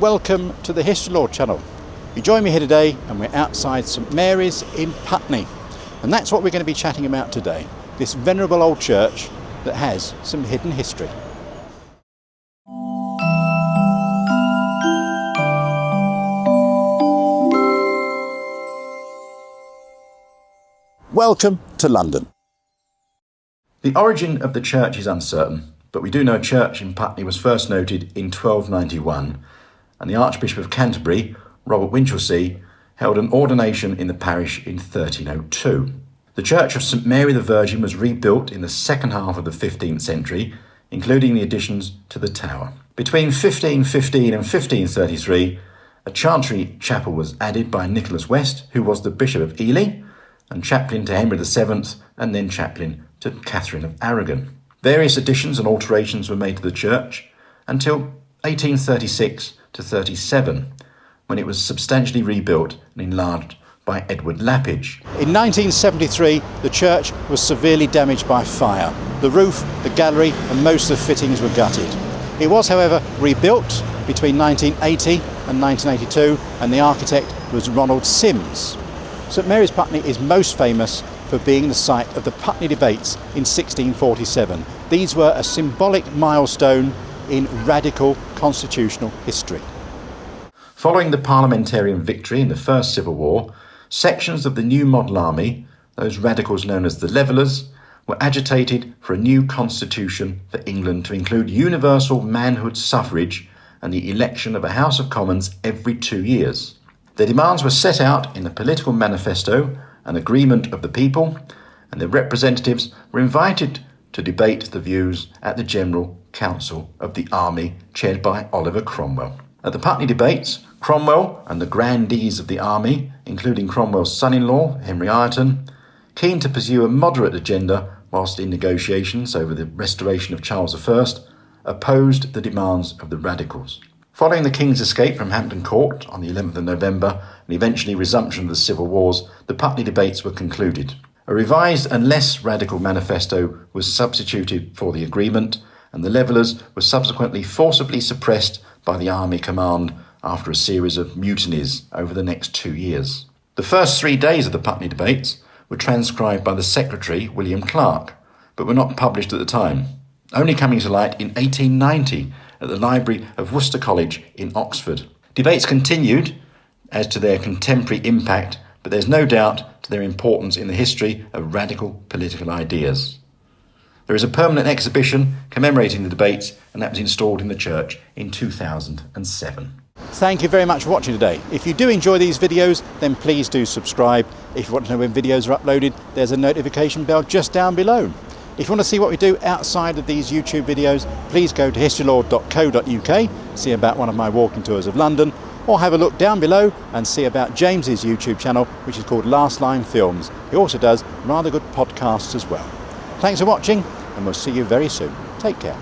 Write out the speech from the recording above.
Welcome to the History Lord channel. You join me here today and we're outside St Mary's in Putney, and that's what we're going to be chatting about today, this venerable old church that has some hidden history. Welcome to London. The origin of the church is uncertain, but we do know a church in Putney was first noted in 1291, and the Archbishop of Canterbury, Robert Winchelsea, held an ordination in the parish in 1302. The Church of St Mary the Virgin was rebuilt in the second half of the 15th century, including the additions to the tower. Between 1515 and 1533, a chantry chapel was added by Nicholas West, who was the Bishop of Ely, and chaplain to Henry VII, and then chaplain to Catherine of Aragon. Various additions and alterations were made to the church until 1836 to 37, when it was substantially rebuilt and enlarged by Edward Lappage. In 1973, the church was severely damaged by fire. The roof, the gallery and most of the fittings were gutted. It was, however, rebuilt between 1980 and 1982, and the architect was Ronald Sims. St Mary's Putney is most famous for being the site of the Putney Debates in 1647. These were a symbolic milestone in radical constitutional history. Following the parliamentarian victory in the First Civil War, sections of the new model army, those radicals known as the Levellers, were agitated for a new constitution for England to include universal manhood suffrage and the election of a House of Commons every 2 years. Their demands were set out in the political manifesto, an agreement of the people, and their representatives were invited to debate the views at the General Council of the Army, chaired by Oliver Cromwell. At the Putney Debates, Cromwell and the grandees of the army, including Cromwell's son-in-law, Henry Ireton, keen to pursue a moderate agenda whilst in negotiations over the restoration of Charles I, opposed the demands of the radicals. Following the King's escape from Hampton Court on the 11th of November and eventually resumption of the civil wars, the Putney Debates were concluded. A revised and less radical manifesto was substituted for the agreement, and the Levellers were subsequently forcibly suppressed by the army command after a series of mutinies over the next 2 years. The first 3 days of the Putney Debates were transcribed by the secretary, William Clark, but were not published at the time, only coming to light in 1890 at the library of Worcester College in Oxford. Debates continued as to their contemporary impact, but there's no doubt to their importance in the history of radical political ideas. There is a permanent exhibition commemorating the debates, and that was installed in the church in 2007. Thank you very much for watching today. If you do enjoy these videos, then please do subscribe. If you want to know when videos are uploaded, there's a notification bell just down below. If you want to see what we do outside of these YouTube videos, please go to historylord.co.uk, see about one of my walking tours of London, or have a look down below and see about James's YouTube channel, which is called Last Line Films. He also does rather good podcasts as well. Thanks for watching, and we'll see you very soon. Take care.